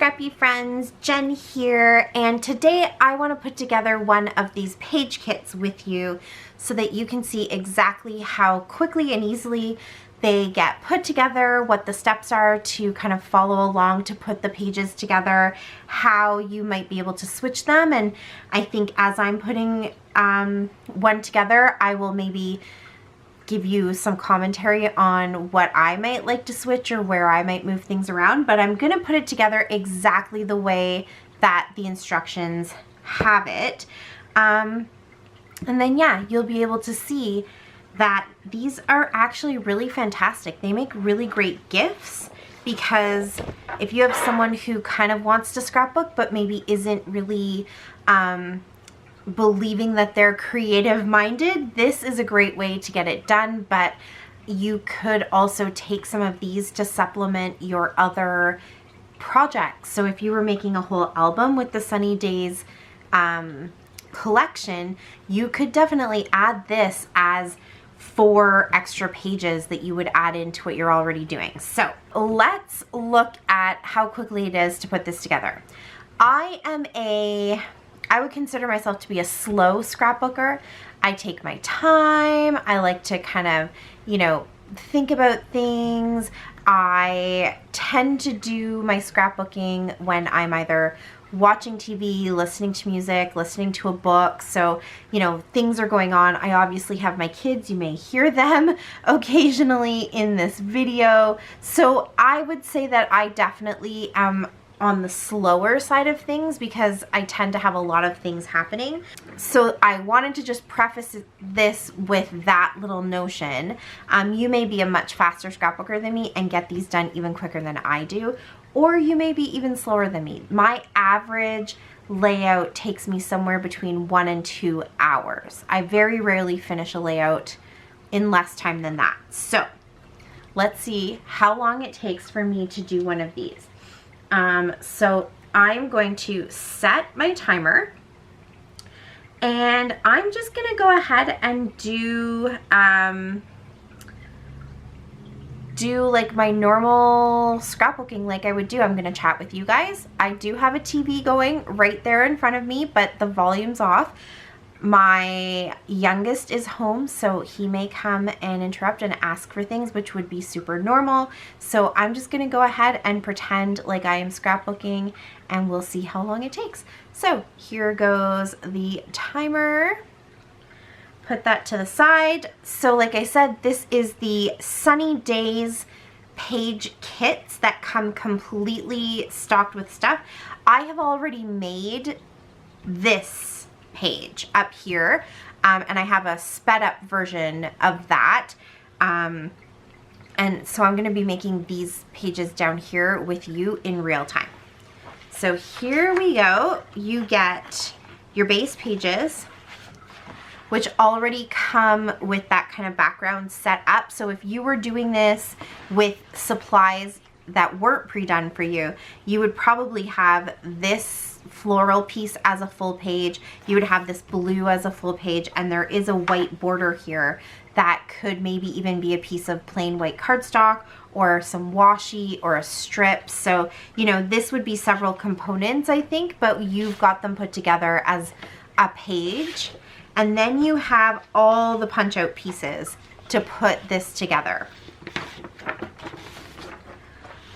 Scrappy friends, Jen here, and today I want to put together one of these page kits with you so that you can see exactly how quickly and easily they get put together, what the steps are to kind of follow along to put the pages together, how you might be able to switch them. And I think as I'm putting one together, I will maybe give you some commentary on what I might like to switch or where I might move things around, but I'm gonna put it together exactly the way that the instructions have it. And then yeah, you'll be able to see that these are actually really fantastic. They make really great gifts because if you have someone who kind of wants to scrapbook but maybe isn't really believing that they're creative minded, this is a great way to get it done. But you could also take some of these to supplement your other projects. So if you were making a whole album with the Sunny Days collection, you could definitely add this as 4 extra pages that you would add into what you're already doing. So let's look at how quickly it is to put this together. I would consider myself to be a slow scrapbooker. I take my time. I like to kind of, think about things. I tend to do my scrapbooking when I'm either watching TV, listening to music, listening to a book. So, things are going on. I obviously have my kids. You may hear them occasionally in this video. So I would say that I definitely am on the slower side of things because I tend to have a lot of things happening. So I wanted to just preface this with that little notion. You may be a much faster scrapbooker than me and get these done even quicker than I do, or you may be even slower than me. My average layout takes me somewhere between 1 and 2 hours. I very rarely finish a layout in less time than that. So let's see how long it takes for me to do one of these. So I'm going to set my timer and I'm just going to go ahead and do like my normal scrapbooking like I would do. I'm going to chat with you guys. I do have a TV going right there in front of me, but the volume's off. My youngest is home, so he may come and interrupt and ask for things, which would be super normal. So I'm just gonna go ahead and pretend like I am scrapbooking and we'll see how long it takes. So here goes the timer. Put that to the side. So like I said, this is the Sunny Days page kits that come completely stocked with stuff. I have already made this page up here, and I have a sped up version of that, and so I'm going to be making these pages down here with you in real time. So here we go. You get your base pages, which already come with that kind of background set up. So if you were doing this with supplies that weren't pre-done for you, you would probably have this floral piece as a full page, you would have this blue as a full page, and there is a white border here that could maybe even be a piece of plain white cardstock or some washi or a strip. So this would be several components, I think, but you've got them put together as a page, and then you have all the punch out pieces to put this together.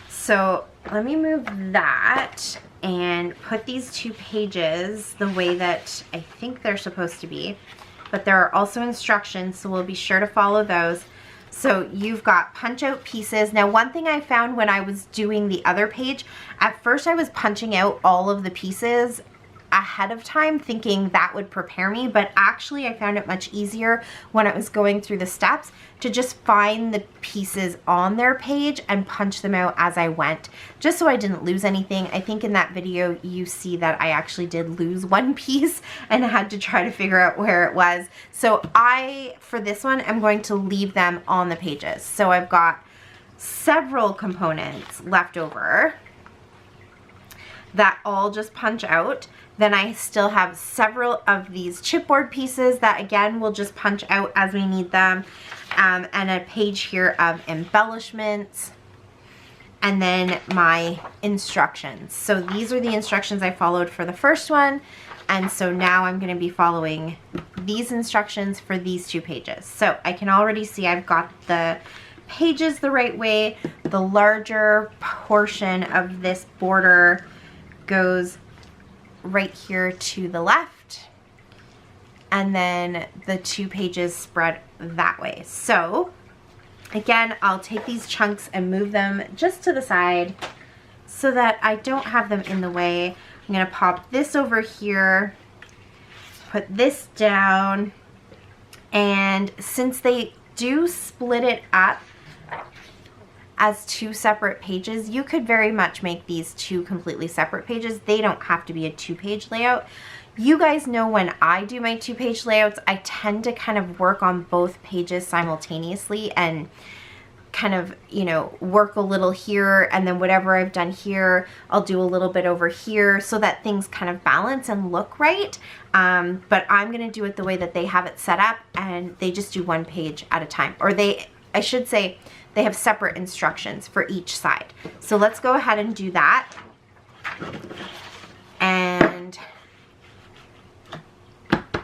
So let me move that and put these 2 pages the way that I think they're supposed to be. But there are also instructions, so we'll be sure to follow those. So you've got punch out pieces. Now, one thing I found when I was doing the other page, at first I was punching out all of the pieces ahead of time thinking that would prepare me, but actually I found it much easier when I was going through the steps to just find the pieces on their page and punch them out as I went, just so I didn't lose anything. I think in that video you see that I actually did lose one piece and had to try to figure out where it was. So for this one, I'm going to leave them on the pages. So I've got several components left over that all just punch out. Then I still have several of these chipboard pieces that again will just punch out as we need them, and a page here of embellishments. and then my instructions. So these are the instructions I followed for the first one, and so now I'm going to be following these instructions for these 2 pages. So I can already see I've got the pages the right way. The larger portion of this border goes right here to the left, and then the 2 pages spread that way. So again, I'll take these chunks and move them just to the side so that I don't have them in the way. I'm going to pop this over here, put this down, and since they do split it up as 2 separate pages, you could very much make these 2 completely separate pages. They don't have to be a 2-page layout. You guys know when I do my 2-page layouts, I tend to kind of work on both pages simultaneously and kind of, you know, work a little here, and then whatever I've done here, I'll do a little bit over here so that things kind of balance and look right. But I'm going to do it the way that they have it set up, and they just do 1 page at a time. Or I should say, they have separate instructions for each side. So let's go ahead and do that. And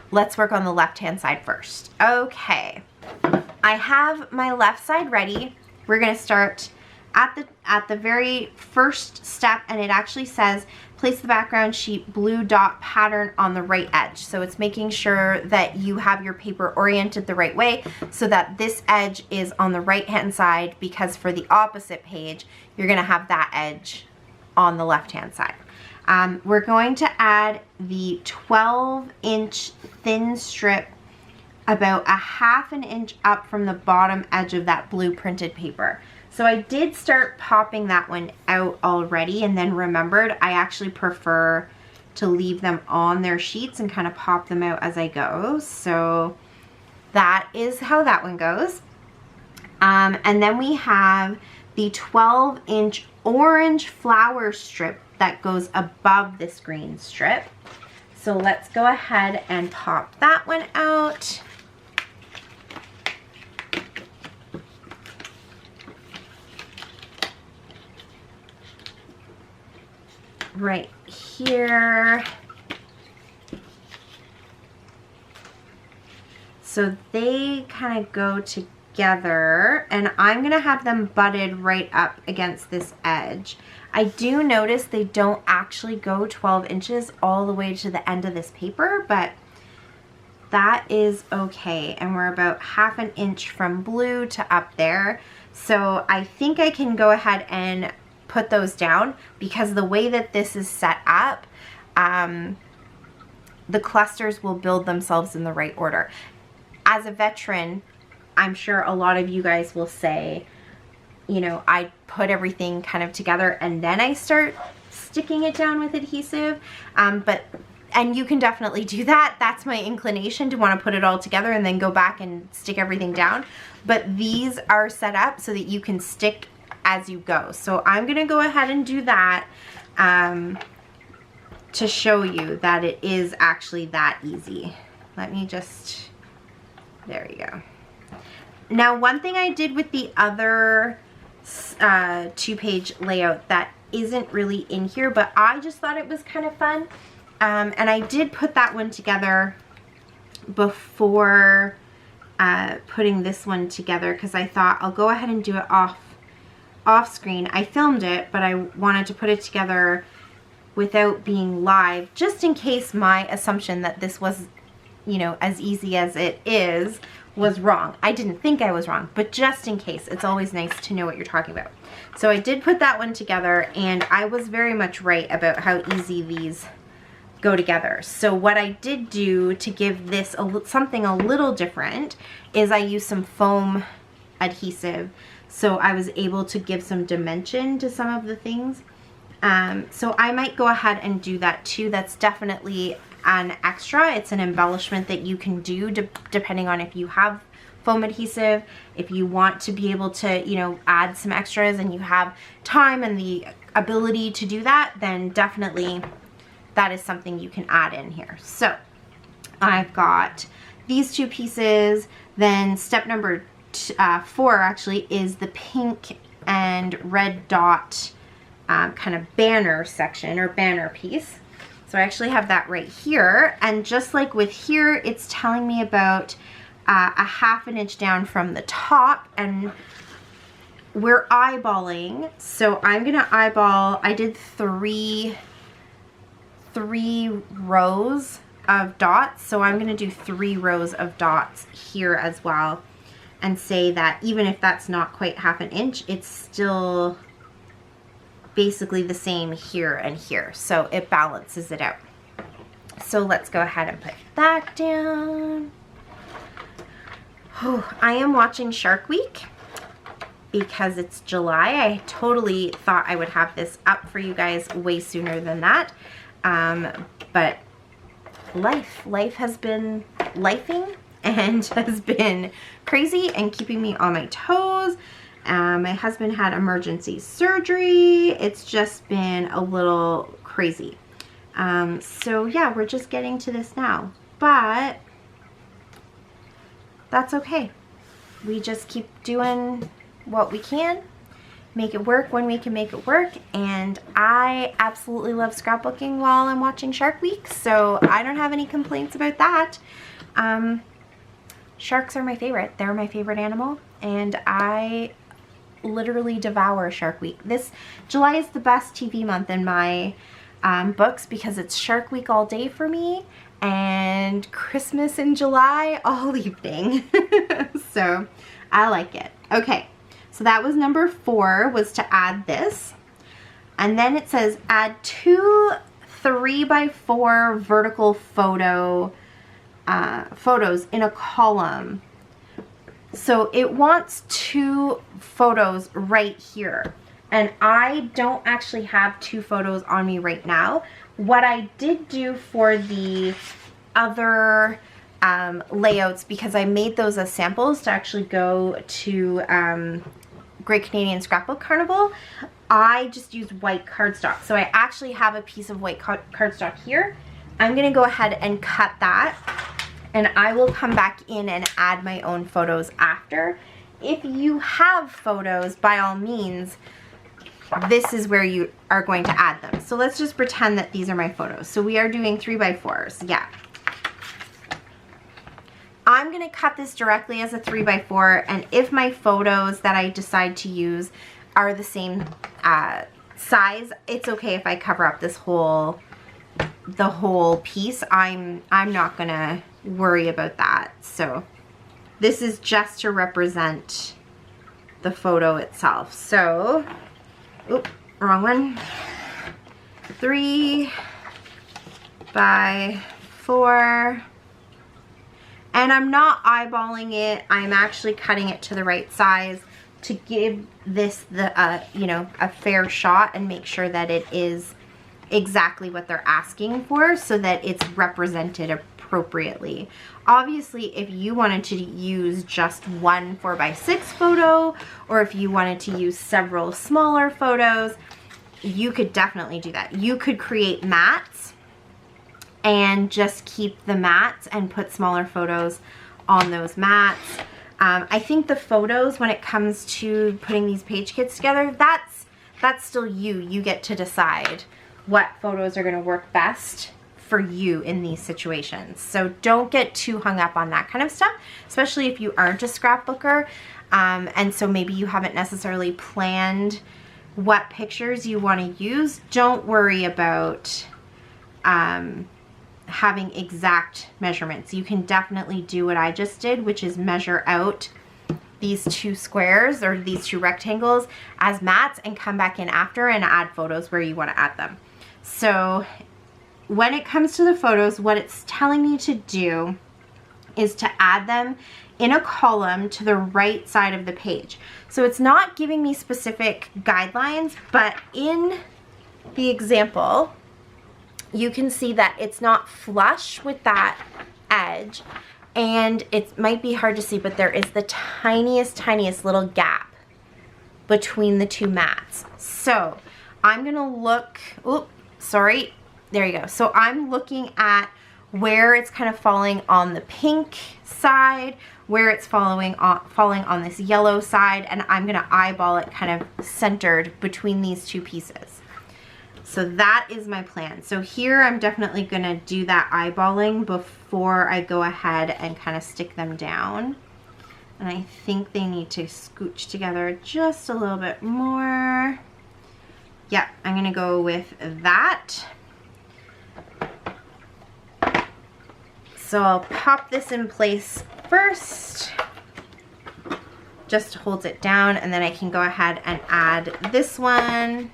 let's work on the left-hand side first. Okay, I have my left side ready. We're going to start at the very first step, and it actually says place the background sheet blue dot pattern on the right edge. So it's making sure that you have your paper oriented the right way so that this edge is on the right hand side, because for the opposite page you're going to have that edge on the left hand side. We're going to add the 12-inch thin strip about 1/2 inch up from the bottom edge of that blue printed paper. So I did start popping that one out already, and then remembered I actually prefer to leave them on their sheets and kind of pop them out as I go. So that is how that one goes. And then we have the 12-inch orange flower strip that goes above this green strip. So let's go ahead and pop that one out. Right here. So they kind of go together, and I'm going to have them butted right up against this edge. I do notice they don't actually go 12 inches all the way to the end of this paper, but that is okay. And we're about 1/2 inch from blue to up there. So I think I can go ahead and put those down, because the way that this is set up, the clusters will build themselves in the right order. As a veteran, I'm sure a lot of you guys will say, you know, I put everything kind of together and then I start sticking it down with adhesive. And you can definitely do that. That's my inclination, to want to put it all together and then go back and stick everything down. But these are set up so that you can stick as you go. So I'm going to go ahead and do that to show you that it is actually that easy. Let me just, there you go. Now, one thing I did with the other 2-page layout that isn't really in here, but I just thought it was kind of fun, and I did put that one together before putting this one together, because I thought I'll go ahead and do it off screen. I filmed it, but I wanted to put it together without being live, just in case my assumption that this was, you know, as easy as it is was wrong. I didn't think I was wrong, but just in case, it's always nice to know what you're talking about. So I did put that one together, and I was very much right about how easy these go together. So what I did do to give this something a little different is I used some foam adhesive, so I was able to give some dimension to some of the things. So I might go ahead and do that too. That's definitely an extra. It's an embellishment that you can do depending on if you have foam adhesive. If you want to be able to, you know, add some extras and you have time and the ability to do that, then definitely that is something you can add in here. So I've got these 2 pieces. Then step number 4 actually is the pink and red dot kind of banner section or banner piece. So I actually have that right here, and just like with here, it's telling me about a ½ inch down from the top, and we're eyeballing. So I'm gonna eyeball, I did three rows of dots, so I'm gonna do 3 rows of dots here as well, and say that even if that's not quite ½ inch, it's still basically the same here and here, so it balances it out. So let's go ahead and put that down. I am watching Shark Week because it's July. I totally thought I would have this up for you guys way sooner than that, but life has been lifing and has been crazy and keeping me on my toes. My husband had emergency surgery. It's just been a little crazy. So yeah, we're just getting to this now, but that's okay. We just keep doing what we can, make it work when we can make it work, and I absolutely love scrapbooking while I'm watching Shark Week, so I don't have any complaints about that. Sharks are my favorite. They're my favorite animal, and I literally devour Shark Week. This July is the best TV month in my books because it's Shark Week all day for me, and Christmas in July all evening. So I like it. Okay, so that was number 4, was to add this. And then it says add 2 3x4 vertical photos in a column. So it wants 2 photos right here. And I don't actually have 2 photos on me right now. What I did do for the other layouts, because I made those as samples to actually go to Great Canadian Scrapbook Carnival, I just used white cardstock. So I actually have a piece of white cardstock here. I'm gonna go ahead and cut that, and I will come back in and add my own photos after. If you have photos, by all means, this is where you are going to add them. So let's just pretend that these are my photos. So we are doing 3x4s, yeah. I'm gonna cut this directly as a 3x4, and if my photos that I decide to use are the same size, it's okay if I cover up this the whole piece. I'm not gonna worry about that. So this is just to represent the photo itself. So, oop, wrong one. 3x4. And I'm not eyeballing it. I'm actually cutting it to the right size to give this you know, a fair shot and make sure that it is exactly what they're asking for, so that it's represented appropriately. Obviously, if you wanted to use just one 4x6 photo, or if you wanted to use several smaller photos, you could definitely do that. You could create mats and just keep the mats and put smaller photos on those mats. I think the photos, when it comes to putting these page kits together, that's still you. You get to decide what photos are gonna work best for you in these situations. So don't get too hung up on that kind of stuff, especially if you aren't a scrapbooker, and so maybe you haven't necessarily planned what pictures you wanna use. Don't worry about having exact measurements. You can definitely do what I just did, which is measure out these 2 squares or these 2 rectangles as mats and come back in after and add photos where you want to add them. So when it comes to the photos, what it's telling me to do is to add them in a column to the right side of the page. So it's not giving me specific guidelines, but in the example, you can see that it's not flush with that edge, and it might be hard to see, but there is the tiniest little gap between the 2 mats. So I'm gonna look, oops, sorry, there you go. So I'm looking at where it's kind of falling on the pink side, where it's falling on this yellow side, and I'm gonna eyeball it kind of centered between these two pieces. So that is my plan. So here I'm definitely gonna do that eyeballing before I go ahead and kind of stick them down. And I think they need to scooch together just a little bit more. Yep, I'm gonna go with that. So I'll pop this in place first. Just holds it down, and then I can go ahead and add this one.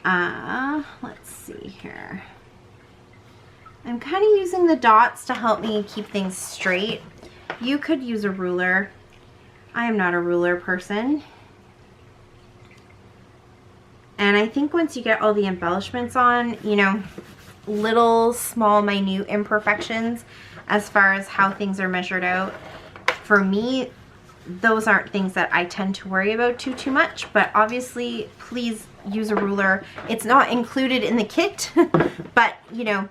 Let's see here. I'm kind of using the dots to help me keep things straight. You could use a ruler. I am not a ruler person. And I think once you get all the embellishments on, you know, little small minute imperfections as far as how things are measured out, for me, those aren't things that I tend to worry about too much. But obviously, please use a ruler. It's not included in the kit, but you know,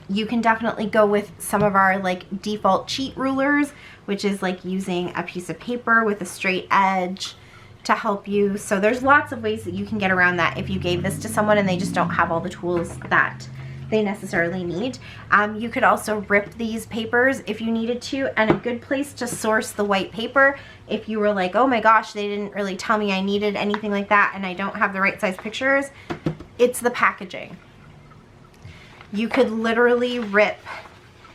you can definitely go with some of our like default cheat rulers, which is like using a piece of paper with a straight edge to help you. So there's lots of ways that you can get around that if you gave this to someone and they just don't have all the tools that they necessarily need. You could also rip these papers if you needed to, and a good place to source the white paper if you were like, oh my gosh, they didn't really tell me I needed anything like that and I don't have the right size pictures, it's the packaging. You could literally rip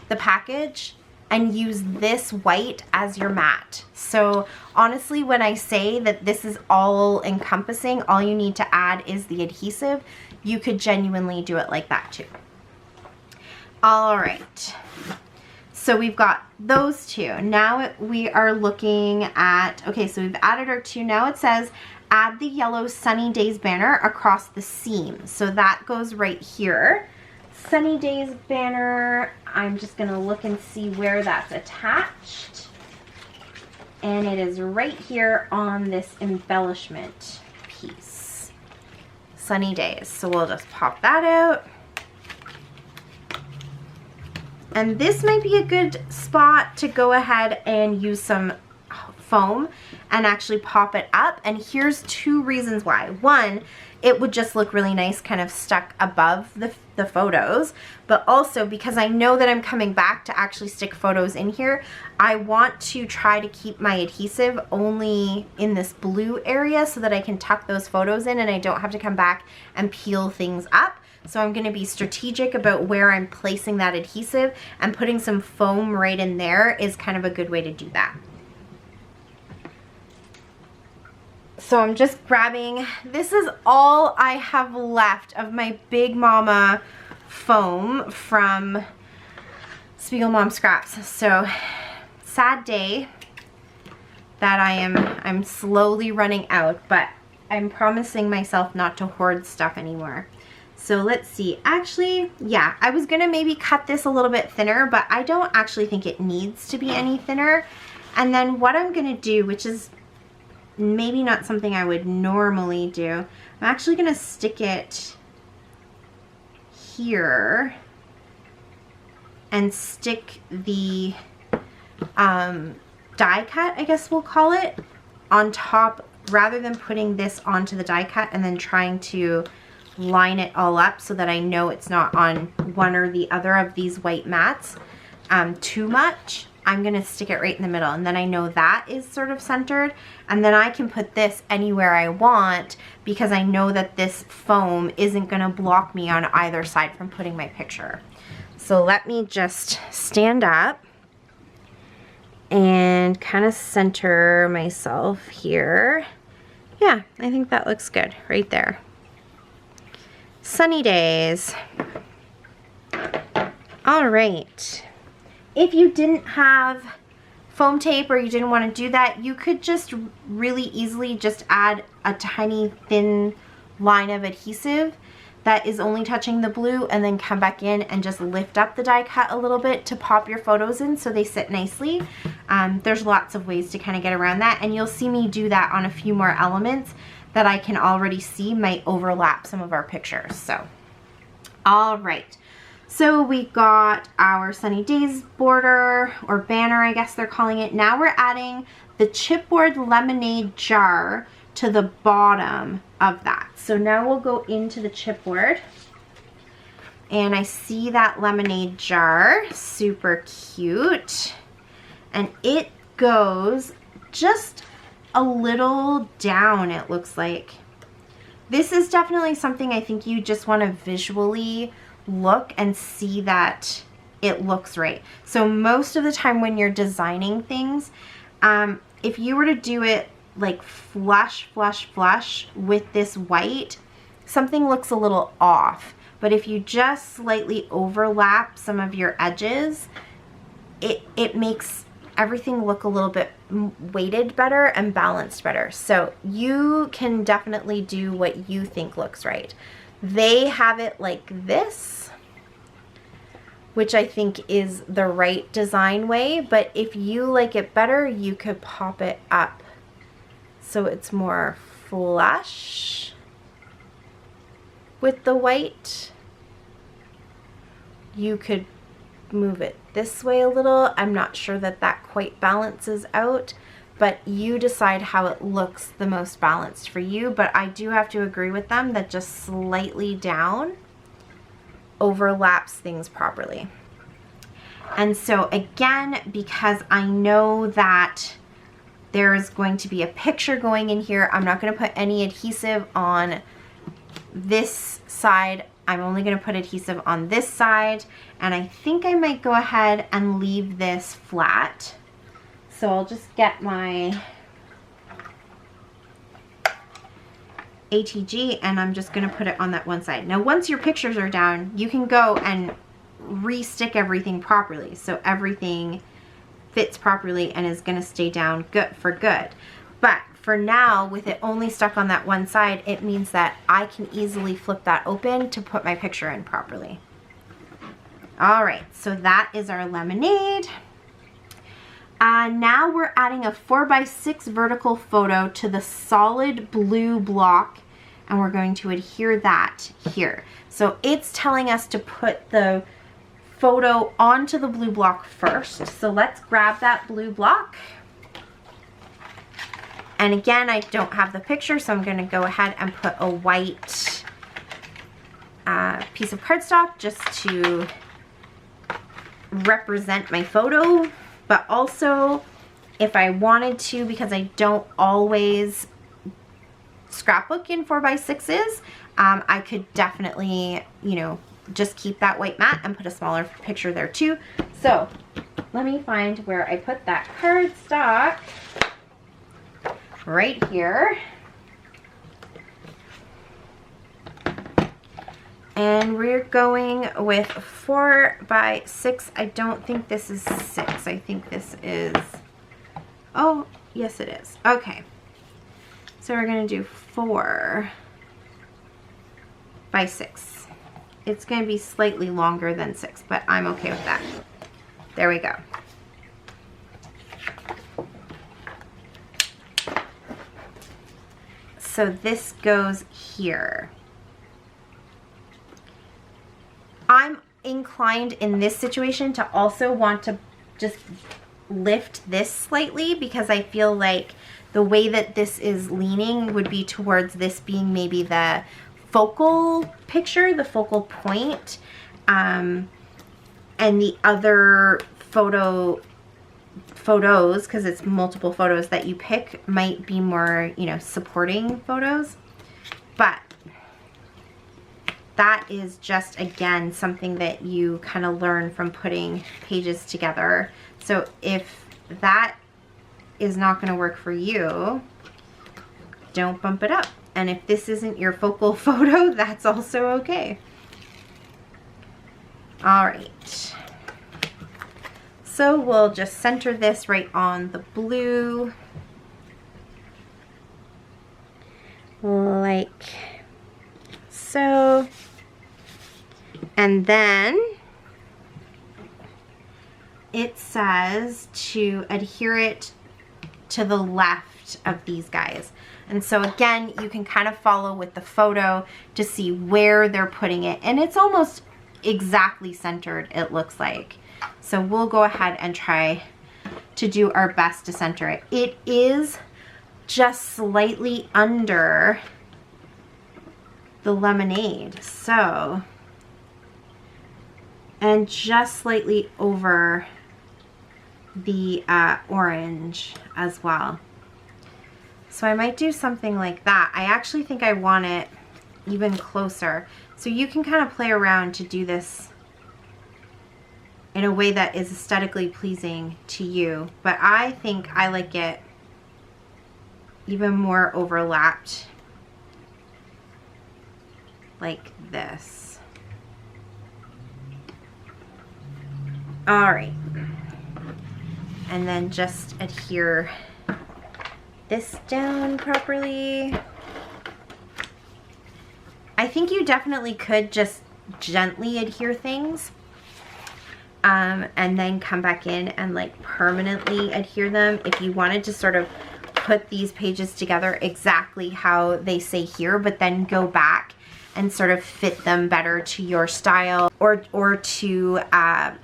the package and use this white as your mat. So honestly, when I say that this is all encompassing, all you need to add is the adhesive, you could genuinely do it like that too. All right, so we've got those two. Now we are looking at, okay, so we've added our two. Now it says add the yellow Sunny Days banner across the seam. So that goes right here. Sunny Days banner, I'm just gonna look and see where that's attached. And it is right here on this embellishment piece. Sunny Days, so we'll just pop that out. And this might be a good spot to go ahead and use some foam and actually pop it up. And here's two reasons why. One, it would just look really nice kind of stuck above the photos, but also because I know that I'm coming back to actually stick photos in here, I want to try to keep my adhesive only in this blue area so that I can tuck those photos in and I don't have to come back and peel things up. So I'm going to be strategic about where I'm placing that adhesive, and putting some foam right in there is kind of a good way to do that. So I'm just grabbing, this is all I have left of my Big Mama foam from Spiegel Mom Scraps. So sad day that I'm slowly running out, but I'm promising myself not to hoard stuff anymore. So let's see, actually, yeah, I was gonna maybe cut this a little bit thinner, but I don't actually think it needs to be any thinner. And then what I'm gonna do, which is maybe not something I would normally do, I'm actually gonna stick it here and stick the die cut, I guess we'll call it, on top, rather than putting this onto the die cut and then trying to line it all up so that I know it's not on one or the other of these white mats too much. I'm gonna stick it right in the middle, and then I know that is sort of centered, and then I can put this anywhere I want because I know that this foam isn't gonna block me on either side from putting my picture. So let me just stand up and kind of center myself here. Yeah, I think that looks good right there. Sunny Days. All right. If you didn't have foam tape or you didn't want to do that, you could just really easily just add a tiny thin line of adhesive that is only touching the blue, and then come back in and just lift up the die cut a little bit to pop your photos in so they sit nicely. There's lots of ways to kind of get around that, and you'll see me do that on a few more elements that I can already see might overlap some of our pictures. So, all right. So we got our Sunny Days border, or banner, I guess they're calling it. Now we're adding the chipboard lemonade jar to the bottom of that. So now we'll go into the chipboard, and I see that lemonade jar, super cute. And it goes just a little down, it looks like. This is definitely something I think you just want to visually look and see that it looks right. So most of the time when you're designing things, if you were to do it like flush with this white, something looks a little off. But if you just slightly overlap some of your edges, it makes everything look a little bit weighted better and balanced better. So you can definitely do what you think looks right. They have it like this, which I think is the right design way, but if you like it better, you could pop it up so it's more flush with the white. You could move it this way a little. I'm not sure that that quite balances out, but you decide how it looks the most balanced for you. But I do have to agree with them that just slightly down overlaps things properly. And so again, because I know that there is going to be a picture going in here, I'm not going to put any adhesive on this side. I'm only going to put adhesive on this side, and I think I might go ahead and leave this flat. So I'll just get my ATG and I'm just going to put it on that one side. Now once your pictures are down, you can go and re-stick everything properly so everything fits properly and is going to stay down good for good. But for now, with it only stuck on that one side, it means that I can easily flip that open to put my picture in properly. All right, so that is our lemonade. Now we're adding a 4x6 vertical photo to the solid blue block, and we're going to adhere that here. So it's telling us to put the photo onto the blue block first. So let's grab that blue block. And again, I don't have the picture, so I'm going to go ahead and put a white piece of cardstock just to represent my photo. But also, if I wanted to, because I don't always scrapbook in 4x6s, I could definitely, you know, just keep that white mat and put a smaller picture there too. So let me find where I put that cardstock. Right here. And we're going with 4x6. I don't think this is 6. I think this is, oh, yes it is. Okay. So we're going to do 4x6. It's going to be slightly longer than 6, but I'm okay with that. There we go. So this goes here. I'm inclined in this situation to also want to just lift this slightly, because I feel like the way that this is leaning would be towards this being maybe the focal picture, the focal point, and the other photos, because it's multiple photos that you pick, might be more, you know, supporting photos. But that is just, again, something that you kind of learn from putting pages together. So if that is not going to work for you, don't bump it up. And if this isn't your focal photo, that's also okay. All right. So we'll just center this right on the blue, like so. And then it says to adhere it to the left of these guys. And so again, you can kind of follow with the photo to see where they're putting it. And it's almost exactly centered, it looks like. So we'll go ahead and try to do our best to center it. It is just slightly under the lemonade, so, and just slightly over the orange as well. So I might do something like that. I actually think I want it even closer. So you can kind of play around to do this in a way that is aesthetically pleasing to you. But I think I like it even more overlapped like this. All right. And then just adhere this down properly. I think you definitely could just gently adhere things and then come back in and like permanently adhere them if you wanted to sort of put these pages together exactly how they say here, but then go back and sort of fit them better to your style or to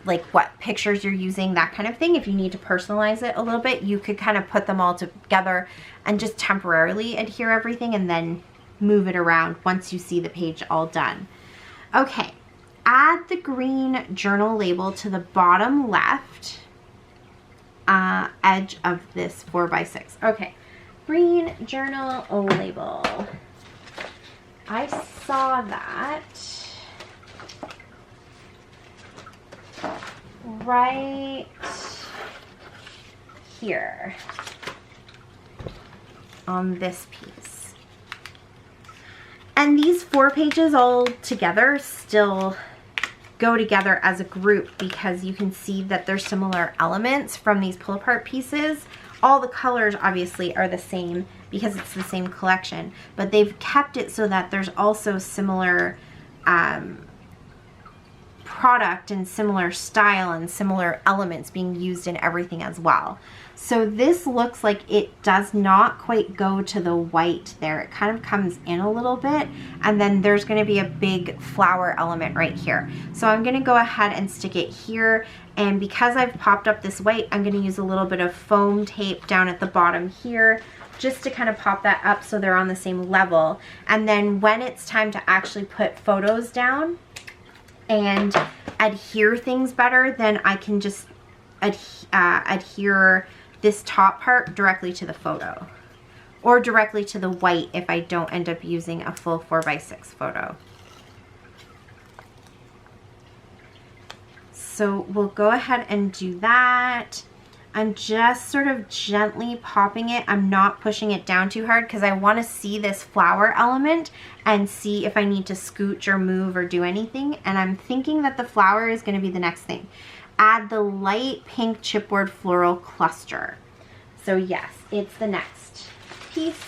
like what pictures you're using, that kind of thing. If you need to personalize it a little bit, you could kind of put them all together and just temporarily adhere everything and then move it around once you see the page all done. Okay, add the green journal label to the bottom left edge of this 4x6. Okay, green journal label. I saw that right here on this piece. And these 4 pages all together still go together as a group because you can see that there's similar elements from these pull apart pieces. All the colors obviously are the same because it's the same collection, but they've kept it so that there's also similar product and similar style and similar elements being used in everything as well. So this looks like it does not quite go to the white there. It kind of comes in a little bit, and then there's going to be a big flower element right here. So I'm going to go ahead and stick it here, and because I've popped up this white, I'm going to use a little bit of foam tape down at the bottom here just to kind of pop that up so they're on the same level. And then when it's time to actually put photos down and adhere things better, then I can just adhere this top part directly to the photo or directly to the white if I don't end up using a full 4x6 photo. So we'll go ahead and do that. I'm just sort of gently popping it. I'm not pushing it down too hard because I want to see this flower element and see if I need to scooch or move or do anything. And I'm thinking that the flower is going to be the next thing. Add the light pink chipboard floral cluster. So yes, it's the next piece.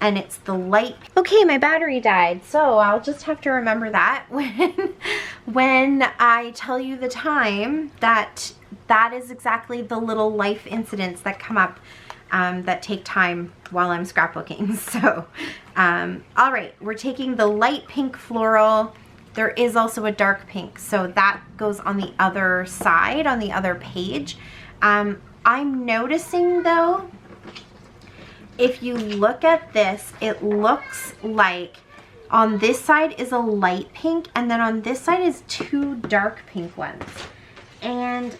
And it's the light. Okay, my battery died, so I'll just have to remember that when I tell you the time that is exactly the little life incidents that come up that take time while I'm scrapbooking. So, all right, we're taking the light pink floral. There is also a dark pink, so that goes on the other side, on the other page. I'm noticing though, if you look at this, it looks like on this side is a light pink and then on this side is 2 dark pink ones. And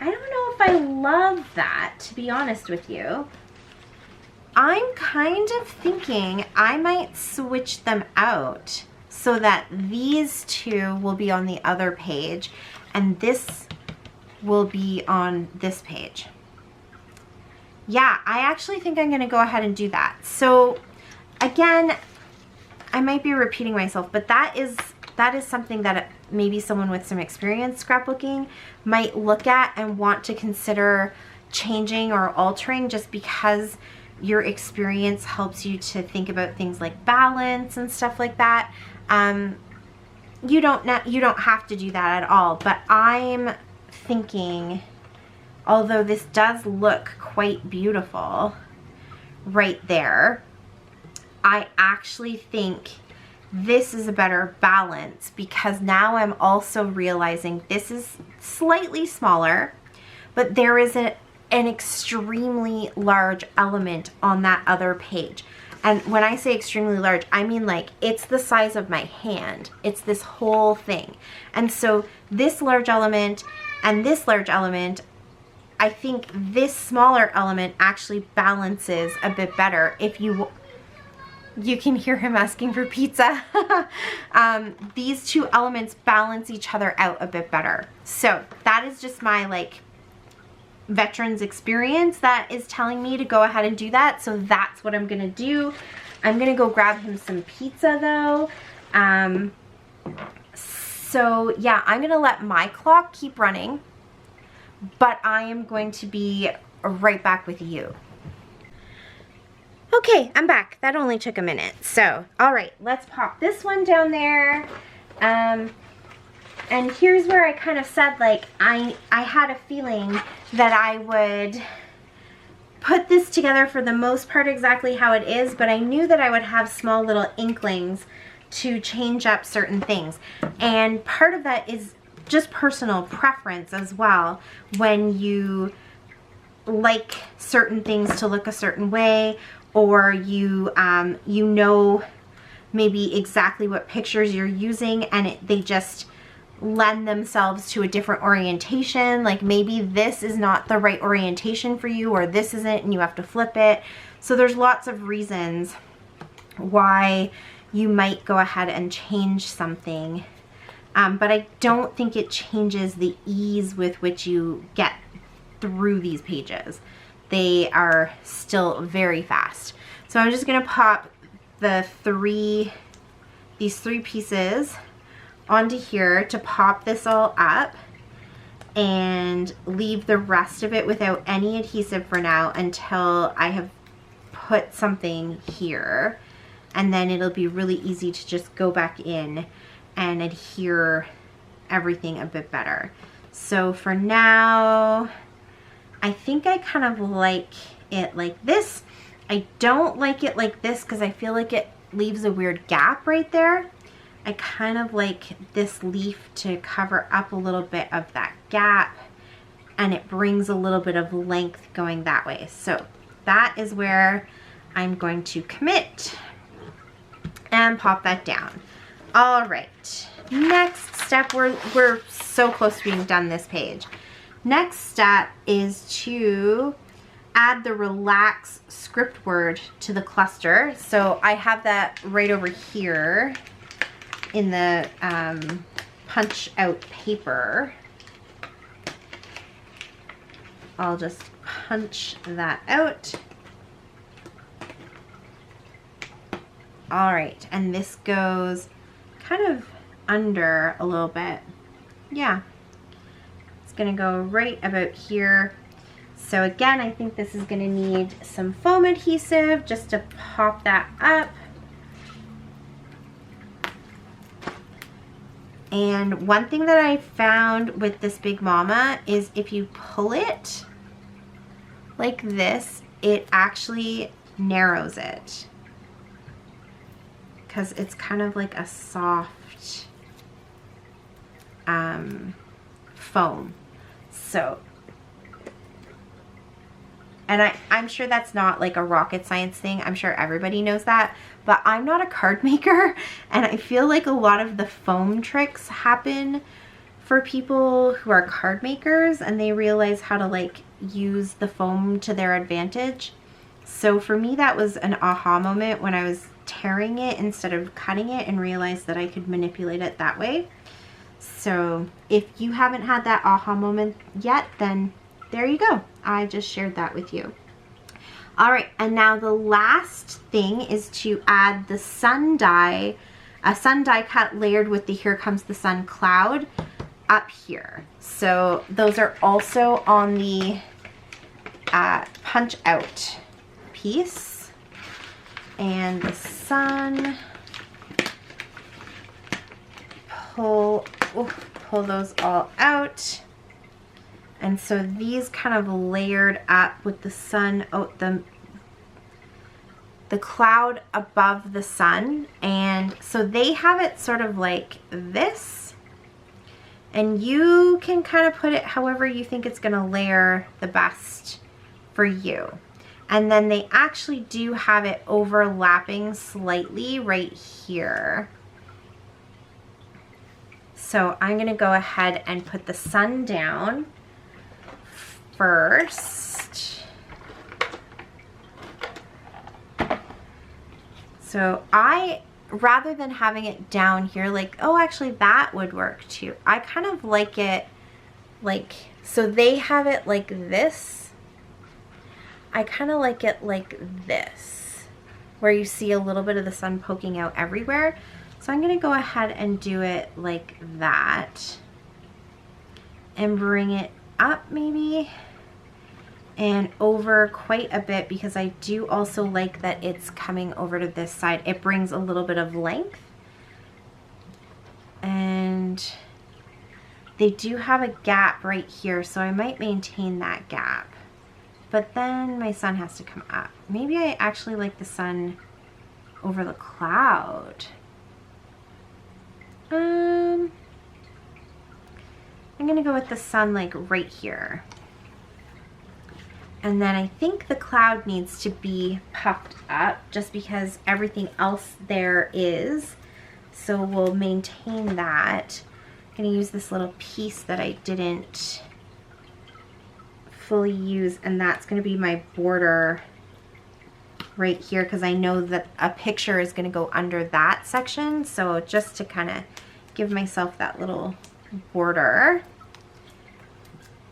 I don't know if I love that, to be honest with you. I'm kind of thinking I might switch them out so that these 2 will be on the other page and this will be on this page. Yeah, I actually think I'm going to go ahead and do that. So again, I might be repeating myself, but that is something that maybe someone with some experience scrapbooking might look at and want to consider changing or altering, just because your experience helps you to think about things like balance and stuff like that. You don't have to do that at all, but I'm thinking, although this does look quite beautiful right there, I actually think this is a better balance, because now I'm also realizing this is slightly smaller, but there is an extremely large element on that other page. And when I say extremely large, I mean like it's the size of my hand. It's this whole thing. And so this large element and this large element, I think this smaller element actually balances a bit better. If you can hear him asking for pizza. These two elements balance each other out a bit better. So that is just my like veterans experience that is telling me to go ahead and do that. So that's what I'm gonna do. I'm gonna go grab him some pizza though. So yeah, I'm gonna let my clock keep running, but I am going to be right back with you. Okay, I'm back. That only took a minute. So, all right, let's pop this one down there. And here's where I kind of said, like, I had a feeling that I would put this together for the most part exactly how it is, but I knew that I would have small little inklings to change up certain things. And part of that is just personal preference as well. When you like certain things to look a certain way, or you know maybe exactly what pictures you're using, and they just lend themselves to a different orientation. Like maybe this is not the right orientation for you, or this isn't, and you have to flip it. So there's lots of reasons why you might go ahead and change something. But I don't think it changes the ease with which you get through these pages. They are still very fast. So I'm just gonna pop these three pieces onto here to pop this all up, and leave the rest of it without any adhesive for now until I have put something here, and then it'll be really easy to just go back in and adhere everything a bit better. So for now, I think I kind of like it like this. I don't like it like this because I feel like it leaves a weird gap right there. I kind of like this leaf to cover up a little bit of that gap, and it brings a little bit of length going that way. So that is where I'm going to commit and pop that down. All right, next step, we're so close to being done this page. Next step is to add the relax script word to the cluster. So I have that right over here in the punch out paper. I'll just punch that out. All right, and this goes kind of under a little bit. Yeah, it's gonna go right about here. So again, I think this is gonna need some foam adhesive just to pop that up. And one thing that I found with this Big Mama is if you pull it like this, it actually narrows it, because it's kind of like a soft foam. So, and I'm sure that's not like a rocket science thing. I'm sure everybody knows that, but I'm not a card maker, and I feel like a lot of the foam tricks happen for people who are card makers and they realize how to like use the foam to their advantage. So for me, that was an aha moment when I was tearing it instead of cutting it and realized that I could manipulate it that way. So if you haven't had that aha moment yet, then there you go. I just shared that with you. All right, and now the last thing is to add the sun die, a sun die cut layered with the Here Comes the Sun cloud up here. So those are also on the punch out piece. And the sun, pull those all out. And so these kind of layered up with the sun, the the cloud above the sun. And so they have it sort of like this. And you can kind of put it however you think it's gonna layer the best for you. And then they actually do have it overlapping slightly right here. So I'm gonna go ahead and put the sun down first. So rather than having it down here, like, oh, actually that would work too. I kind of like it like, so they have it like this. I kind of like it like this, where you see a little bit of the sun poking out everywhere. So I'm gonna go ahead and do it like that and bring it up maybe and over quite a bit, because I do also like that it's coming over to this side. It brings a little bit of length. And they do have a gap right here, so I might maintain that gap. But then my sun has to come up. Maybe I actually like the sun over the cloud. I'm gonna go with the sun like right here. And then I think the cloud needs to be puffed up just because everything else there is. So we'll maintain that. I'm gonna use this little piece that I didn't fully use, and that's gonna be my border right here, because I know that a picture is gonna go under that section. So just to kind of give myself that little border,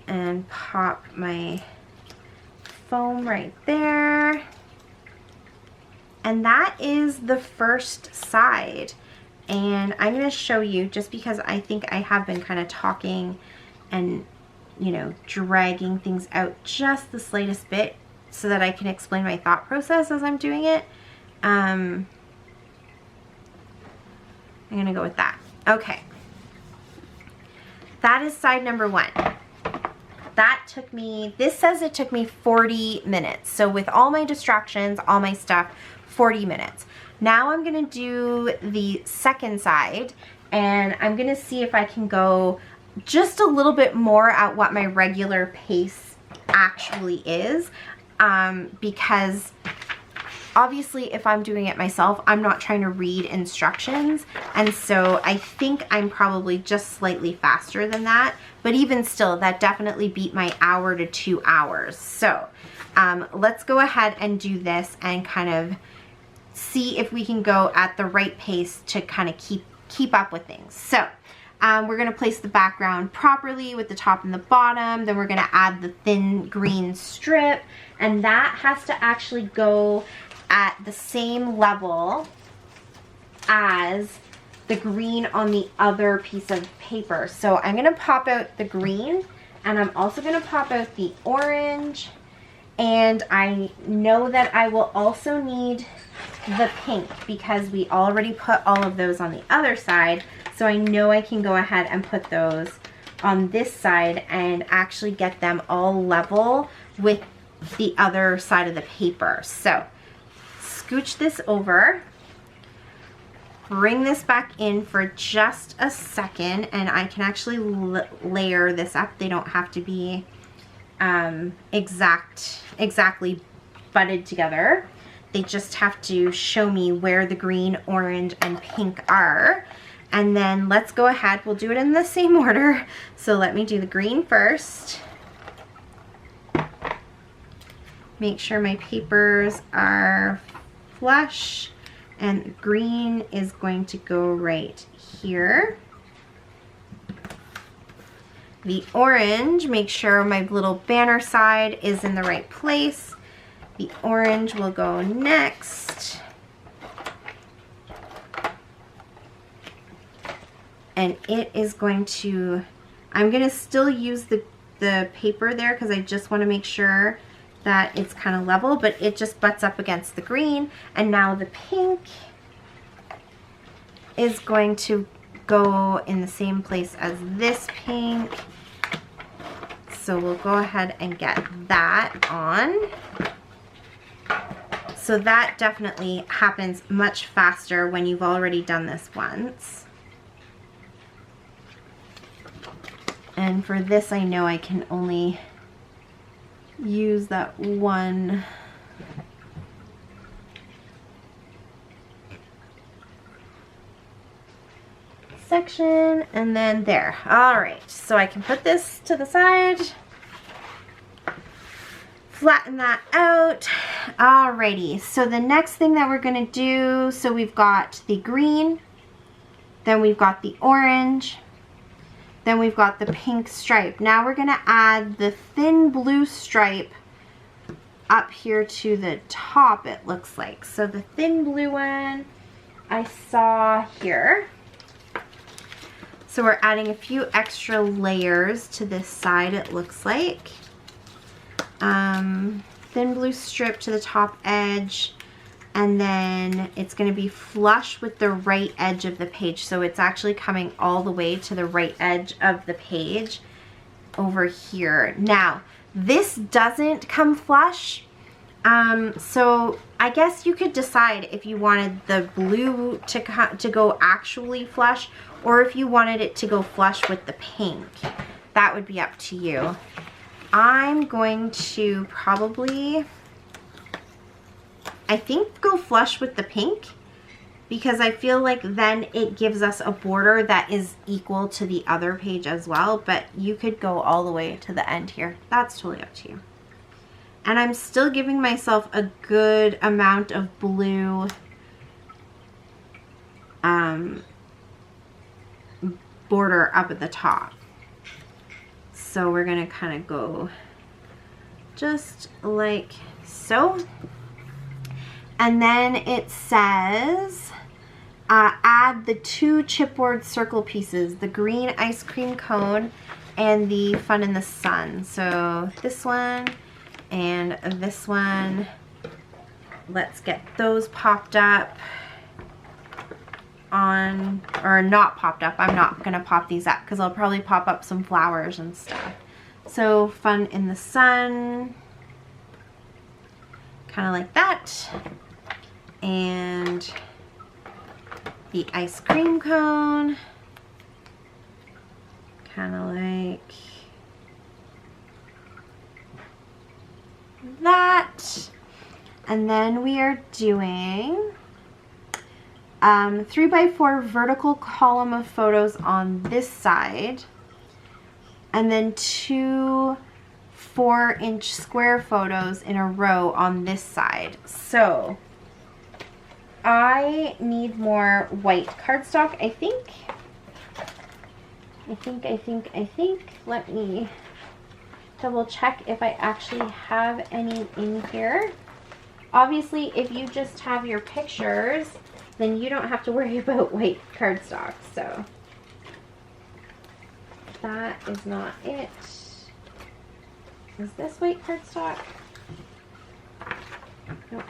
and pop my foam right there. And that is the first side. And I'm going to show you, just because I think I have been kind of talking and, you know, dragging things out just the slightest bit so that I can explain my thought process as I'm doing it. I'm going to go with that. Okay. That is side number one. That took me, this says it took me 40 minutes. So with all my distractions, all my stuff, 40 minutes. Now I'm gonna do the second side, and I'm gonna see if I can go just a little bit more at what my regular pace actually is, because obviously if I'm doing it myself, I'm not trying to read instructions, and so I think I'm probably just slightly faster than that, but even still, that definitely beat my hour to 2 hours. So let's go ahead and do this and kind of see if we can go at the right pace to kind of keep up with things. So we're gonna place the background properly with the top and the bottom, then we're gonna add the thin green strip, and that has to actually go at the same level as the green on the other piece of paper. So I'm gonna pop out the green, and I'm also gonna pop out the orange, and I know that I will also need the pink because we already put all of those on the other side. So I know I can go ahead and put those on this side and actually get them all level with the other side of the paper. So scooch this over, bring this back in for just a second, and I can actually layer this up. They don't have to be exactly butted together. They just have to show me where the green, orange, and pink are. And then let's go ahead, we'll do it in the same order. So let me do the green first. Make sure my papers are flush, and green is going to go right here. The orange, make sure my little banner side is in the right place. The orange will go next. And it is going to, I'm going to still use the paper there because I just want to make sure that it's kind of level, but it just butts up against the green. And now the pink is going to go in the same place as this pink. So we'll go ahead and get that on. So that definitely happens much faster when you've already done this once. And for this, I know I can only use that one section, and then there. All right, so I can put this to the side, flatten that out. Alrighty, so the next thing that we're gonna do, so we've got the green, then we've got the orange, then we've got the pink stripe. Now we're gonna add the thin blue stripe up here to the top, it looks like. So the thin blue one I saw here. So we're adding a few extra layers to this side, it looks like. Thin blue strip to the top edge, and then it's going to be flush with the right edge of the page. So it's actually coming all the way to the right edge of the page over here. Now, this doesn't come flush. So I guess you could decide if you wanted the blue to go actually flush, or if you wanted it to go flush with the pink. That would be up to you. I'm going to probably, I think, go flush with the pink, because I feel like then it gives us a border that is equal to the other page as well, but you could go all the way to the end here. That's totally up to you. And I'm still giving myself a good amount of blue border up at the top. So we're gonna kind of go just like so. And then it says, add the 2 chipboard circle pieces, the green ice cream cone and the fun in the sun. So this one and this one, let's get those popped up on, or not popped up. I'm not gonna pop these up because I'll probably pop up some flowers and stuff. So fun in the sun, kind of like that. And the ice cream cone, kind of like that. And then we are doing 3x4 vertical column of photos on this side, and then 2 4-inch square photos in a row on this side. So I need more white cardstock, I think. Let me double check if I actually have any in here. Obviously, if you just have your pictures, then you don't have to worry about white cardstock. So that is not it. Is this white cardstock? Nope.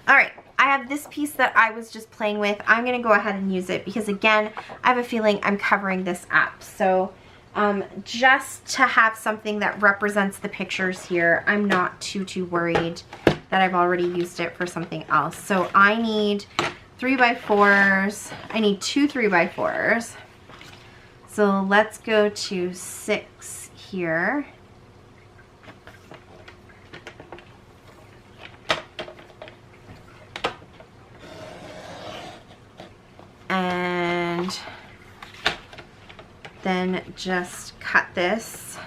All right, I have this piece that I was just playing with. I'm gonna go ahead and use it because, again, I have a feeling I'm covering this up. So just to have something that represents the pictures here, I'm not too worried that I've already used it for something else. So I need 3x4s. I need 2 3x4s. So let's go to 6 here. And then just cut this.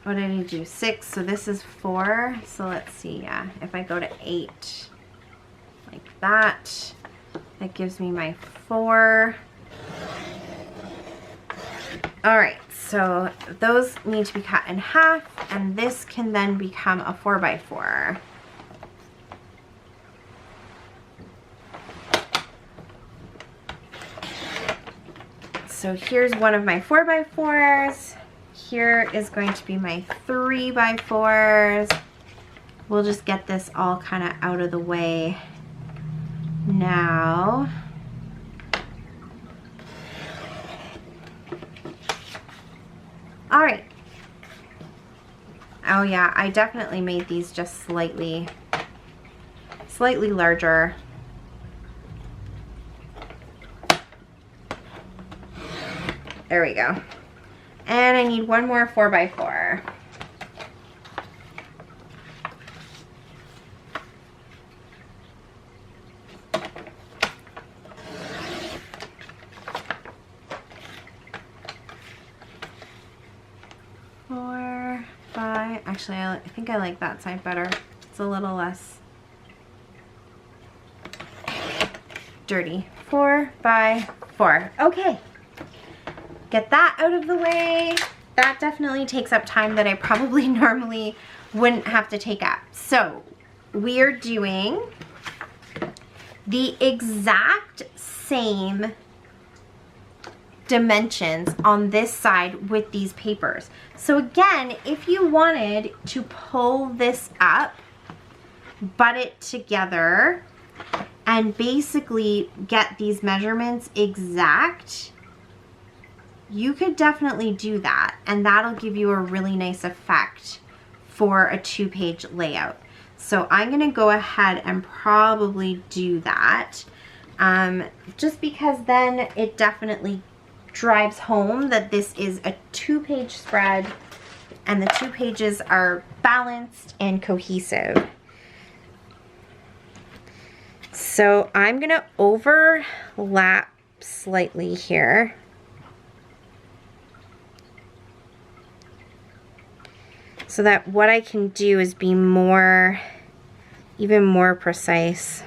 What did I do? 6, so this is 4. So let's see, yeah, if I go to 8, like that, that gives me my 4. All right, so those need to be cut in half, and this can then become a 4x4. So here's one of my 4x4s. Here is going to be my 3x4s. we'll just get this all kind of out of the way now. All right. Oh yeah, I definitely made these just slightly larger. There we go. And I need one more 4x4. Actually, I think I like that side better. It's a little less dirty. 4x4. Okay. Get that out of the way. That definitely takes up time that I probably normally wouldn't have to take up. So we are doing the exact same dimensions on this side with these papers. So again, if you wanted to pull this up, butt it together, and basically get these measurements exact, you could definitely do that, and that'll give you a really nice effect for a 2-page layout. So I'm gonna go ahead and probably do that, just because then it definitely drives home that this is a 2-page spread and the 2 pages are balanced and cohesive. So I'm gonna overlap slightly here. So that what I can do is be more, even more precise.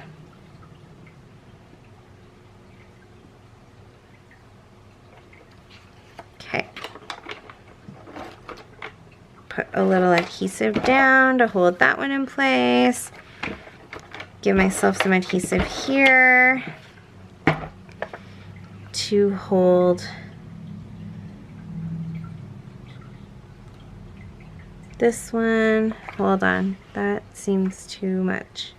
Okay. Put a little adhesive down to hold that one in place. Give myself some adhesive here to hold this one. Hold on, that seems too much.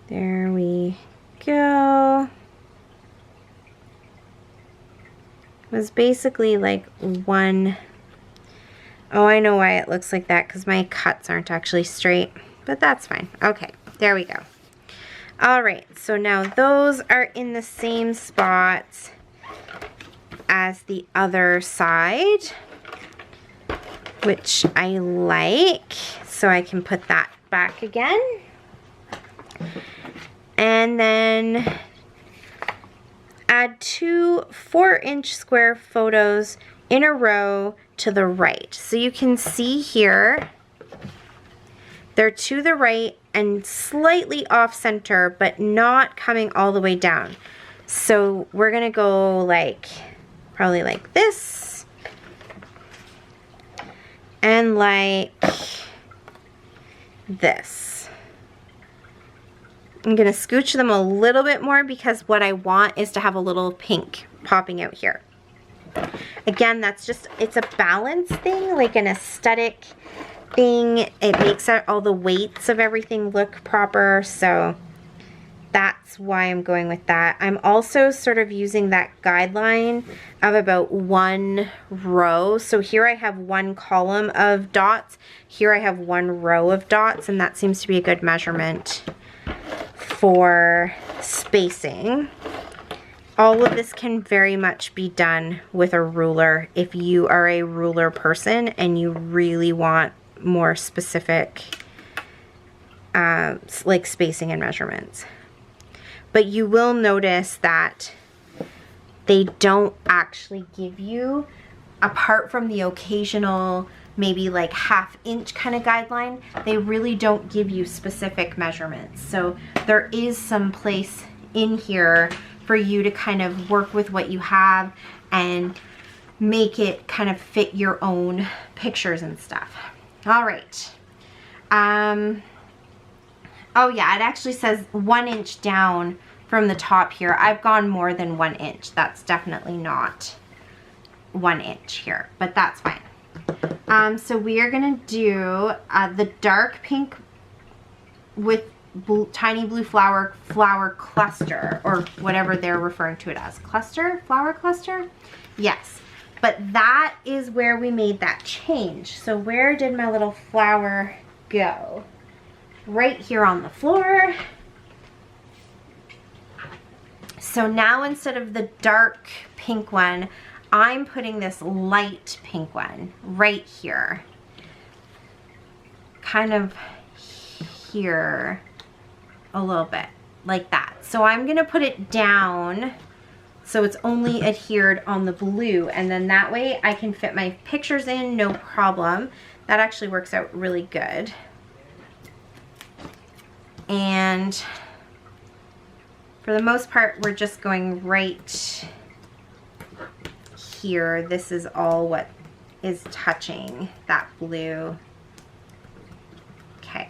There we go. It was basically like one. Oh, I know why it looks like that, because my cuts aren't actually straight, but that's fine. Okay, there we go. All right, so now those are in the same spots as the other side, which I like, so I can put that back again. And then add 2 4-inch square photos in a row to the right. So you can see here, they're to the right and slightly off center, but not coming all the way down. So we're gonna go like, probably like this, and like this. I'm gonna scooch them a little bit more because what I want is to have a little pink popping out here. Again, that's just, it's a balance thing, like an aesthetic thing. It makes all the weights of everything look proper, so that's why I'm going with that. I'm also sort of using that guideline of about 1 row. So here I have 1 column of dots. Here I have 1 row of dots, and that seems to be a good measurement for spacing. All of this can very much be done with a ruler if you are a ruler person and you really want more specific like spacing and measurements. But you will notice that they don't actually give you, apart from the occasional maybe like 1/2 inch kind of guideline, they really don't give you specific measurements. So there is some place in here for you to kind of work with what you have and make it kind of fit your own pictures and stuff. All right. Oh yeah, it actually says 1 inch down from the top here. I've gone more than 1 inch. That's definitely not 1 inch here, but that's fine. So we are gonna do the dark pink with tiny blue flower cluster, or whatever they're referring to it as. Flower cluster? Yes. But that is where we made that change. So where did my little flower go? Right here on the floor. So now instead of the dark pink one, I'm putting this light pink one right here. Kind of here a little bit, like that. So I'm gonna put it down so it's only adhered on the blue, and then that way I can fit my pictures in, no problem. That actually works out really good. And for the most part, we're just going right here. This is all what is touching that blue. Okay.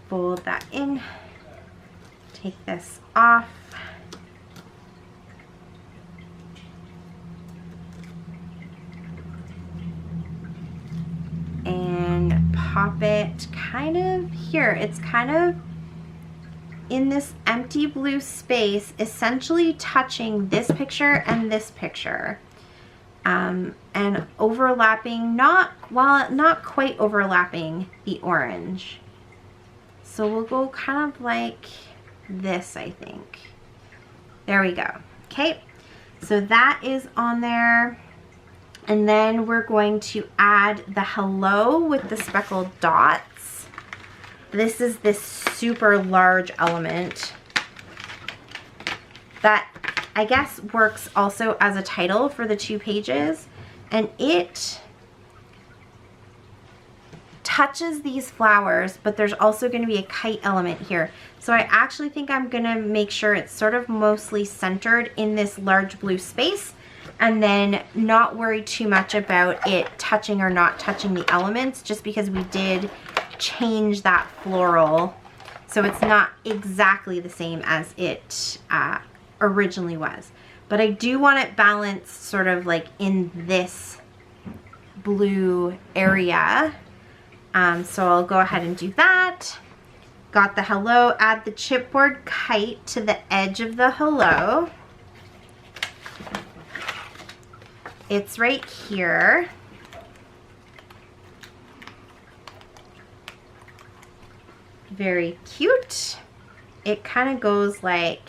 Fold that in. Take this off. And pop it kind of here. It's kind of in this empty blue space, essentially touching this picture and this picture. And overlapping, not quite overlapping the orange. So we'll go kind of like this, I think. There we go. Okay, so that is on there. And then we're going to add the hello with the speckled dots. This is this super large element that I guess works also as a title for the 2 pages. And it touches these flowers, but there's also going to be a kite element here. So I actually think I'm going to make sure it's sort of mostly centered in this large blue space, and then not worry too much about it touching or not touching the elements, just because we did change that floral. So it's not exactly the same as it originally was. But I do want it balanced sort of like in this blue area. So I'll go ahead and do that. Got the hello, add the chipboard kite to the edge of the hello. It's right here. Very cute. It kind of goes like,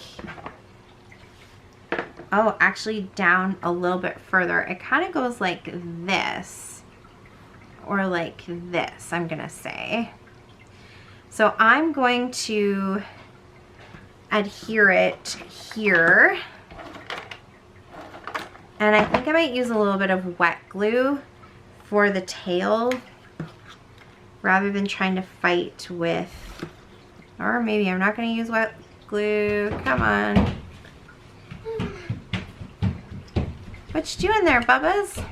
oh, actually down a little bit further. It kind of goes like this, or like this, I'm gonna say. So I'm going to adhere it here. And I think I might use a little bit of wet glue for the tail rather than trying to fight with, or maybe I'm not going to use wet glue. Come on. What you doing there, Bubbas?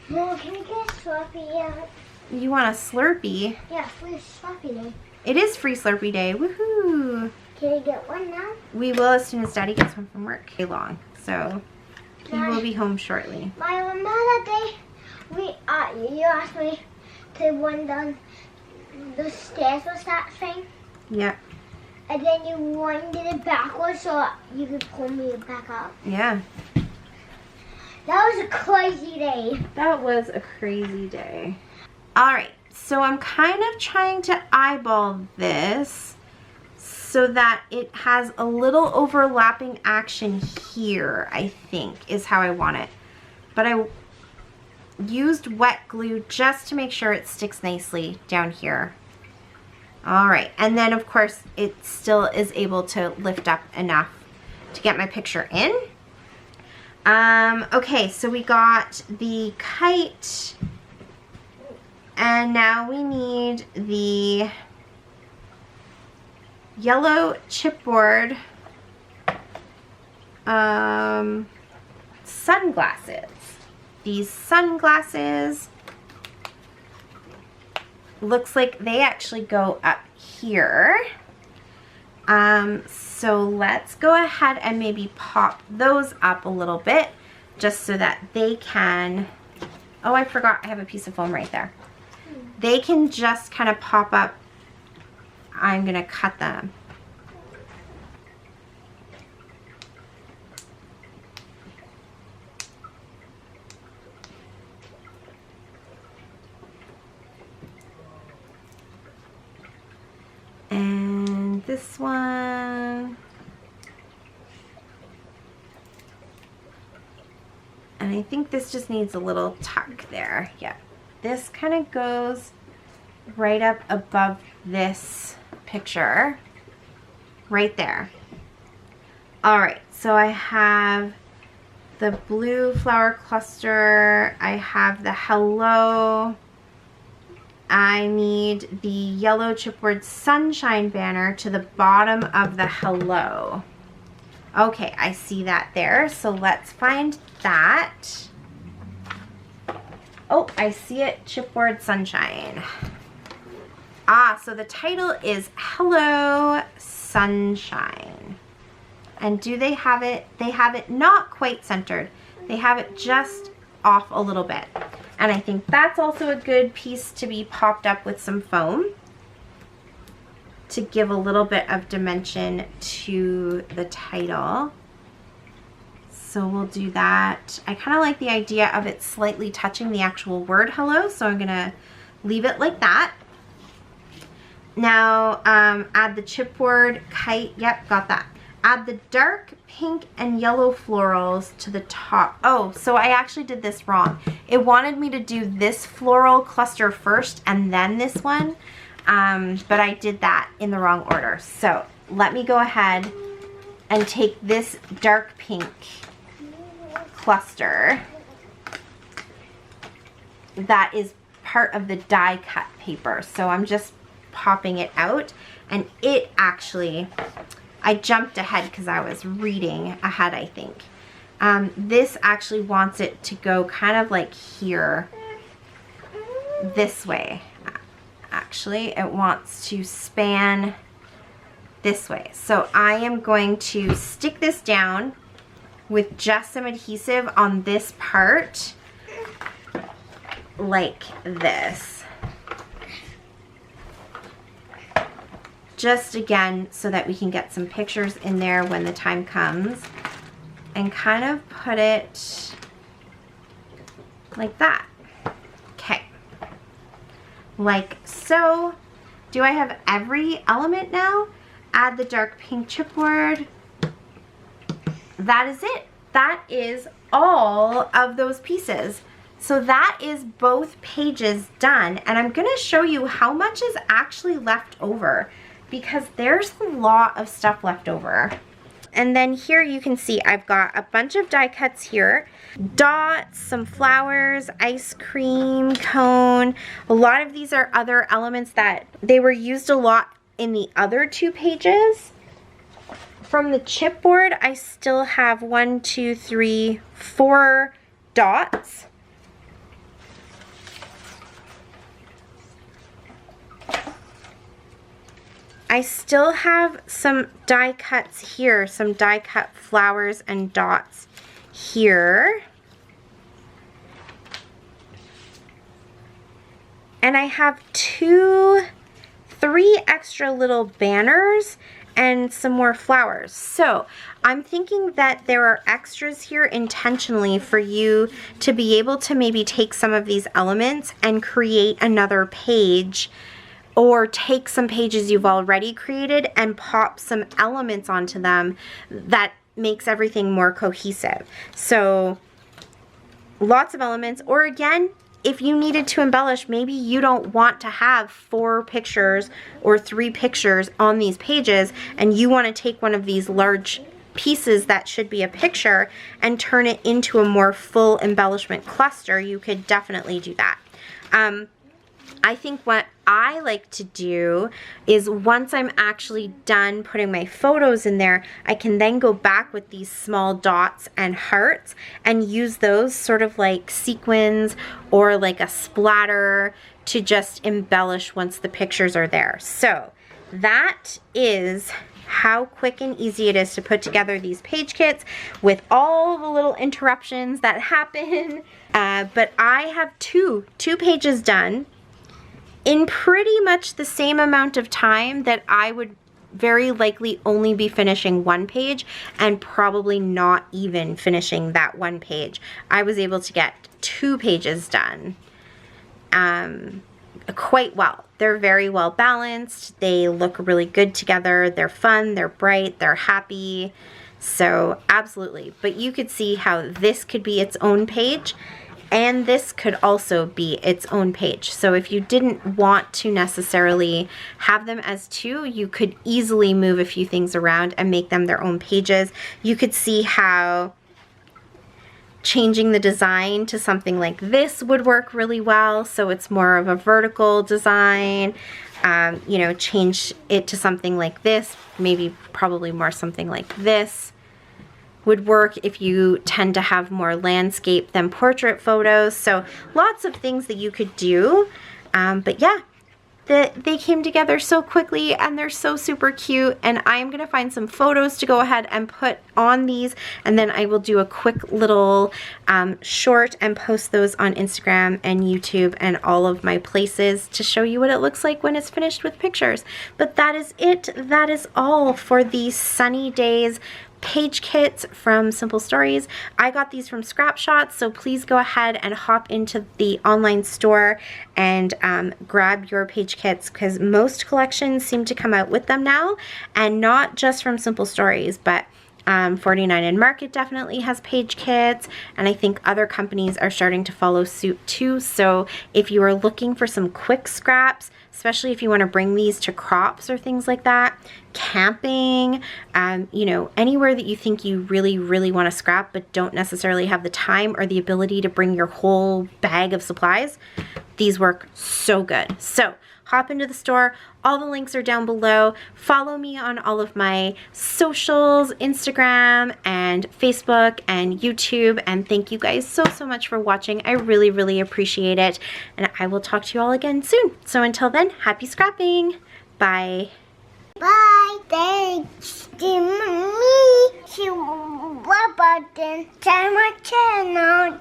Mom, can we get a Slurpee out? You want a Slurpee? Yeah, free Slurpee Day. It is free Slurpee Day. Woohoo! Can we get one now? We will as soon as Daddy gets home from work. Okay, long. So he will be home shortly. My remember that day you asked me to run down the stairs with that thing? Yep. And then you winded it backwards so you could pull me back up. Yeah. That was a crazy day. That was a crazy day. Alright, so I'm kind of trying to eyeball this so that it has a little overlapping action here, I think, is how I want it. But I used wet glue just to make sure it sticks nicely down here. Alright, and then of course it still is able to lift up enough to get my picture in. Okay, so we got the kite, and now we need the yellow chipboard sunglasses. These sunglasses, looks like they actually go up here. So let's go ahead and maybe pop those up a little bit just so that they can, oh, I forgot I have a piece of foam right there. They can just kind of pop up. I'm gonna cut them. And this one. And I think this just needs a little tuck there. Yeah. This kind of goes right up above this picture. Right there. Alright, so I have the blue flower cluster. I have the hello. I need the yellow chipboard sunshine banner to the bottom of the hello. Okay, I see that there. So let's find that. Oh, I see it, chipboard sunshine. Ah, so the title is Hello Sunshine. And do they have it? They have it not quite centered. They have it just off a little bit. And I think that's also a good piece to be popped up with some foam to give a little bit of dimension to the title. So we'll do that. I kind of like the idea of it slightly touching the actual word hello, so I'm gonna leave it like that. Now add the chipboard kite, yep, got that. Add the dark pink and yellow florals to the top. Oh, so I actually did this wrong. It wanted me to do this floral cluster first and then this one, but I did that in the wrong order. So let me go ahead and take this dark pink cluster that is part of the die cut paper. So I'm just popping it out, and it actually, I jumped ahead because I was reading ahead, I think. This actually wants it to go kind of like here, this way. Actually, it wants to span this way. So I am going to stick this down with just some adhesive on this part, like this. Just again, so that we can get some pictures in there when the time comes, and kind of put it like that. Okay. Like so. Do I have every element now? Add the dark pink chipboard. That is it. That is all of those pieces. So that is both pages done, and I'm going to show you how much is actually left over, because there's a lot of stuff left over. And then here you can see I've got a bunch of die cuts here, dots, some flowers, ice cream cone. A lot of these are other elements that they were used a lot in the other two pages. From the chipboard, I still have 1, 2, 3, 4 dots. I still have some die cuts here, some die cut flowers and dots here. And I have 3 extra little banners and some more flowers. So I'm thinking that there are extras here intentionally for you to be able to maybe take some of these elements and create another page, or take some pages you've already created and pop some elements onto them that makes everything more cohesive. So lots of elements, or again, if you needed to embellish, maybe you don't want to have 4 pictures or 3 pictures on these pages, and you want to take one of these large pieces that should be a picture and turn it into a more full embellishment cluster, you could definitely do that. I think what I like to do is, once I'm actually done putting my photos in there, I can then go back with these small dots and hearts and use those sort of like sequins or like a splatter to just embellish once the pictures are there. So that is how quick and easy it is to put together these page kits with all the little interruptions that happen. But I have two pages done in pretty much the same amount of time that I would very likely only be finishing one page, and probably not even finishing that one page. I was able to get 2 pages done quite well. They're very well balanced. They look really good together. They're fun, they're bright, they're happy. So absolutely. But you could see how this could be its own page, and this could also be its own page. So if you didn't want to necessarily have them as 2, you could easily move a few things around and make them their own pages. You could see how changing the design to something like this would work really well. So it's more of a vertical design. You know, change it to something like this, maybe probably more something like this would work if you tend to have more landscape than portrait photos. So lots of things that you could do. But yeah, they came together so quickly, and they're so super cute. And I'm gonna find some photos to go ahead and put on these, and then I will do a quick little short and post those on Instagram and YouTube and all of my places to show you what it looks like when it's finished with pictures. But that is it. That is all for these Sunny Days page kits from Simple Stories. I got these from Scrapshots, so please go ahead and hop into the online store and grab your page kits, because most collections seem to come out with them now, and not just from Simple Stories, but 49 and Market definitely has page kits, and I think other companies are starting to follow suit too. So if you are looking for some quick scraps, especially if you want to bring these to crops or things like that, camping, you know, anywhere that you think you really want to scrap but don't necessarily have the time or the ability to bring your whole bag of supplies, these work so good. So hop into the store. All the links are down below. Follow me on all of my socials, Instagram and Facebook and YouTube. And thank you guys so much for watching. I really appreciate it. And I will talk to you all again soon. So until then, happy scrapping. Bye. Bye. Thanks to me. What about the channel?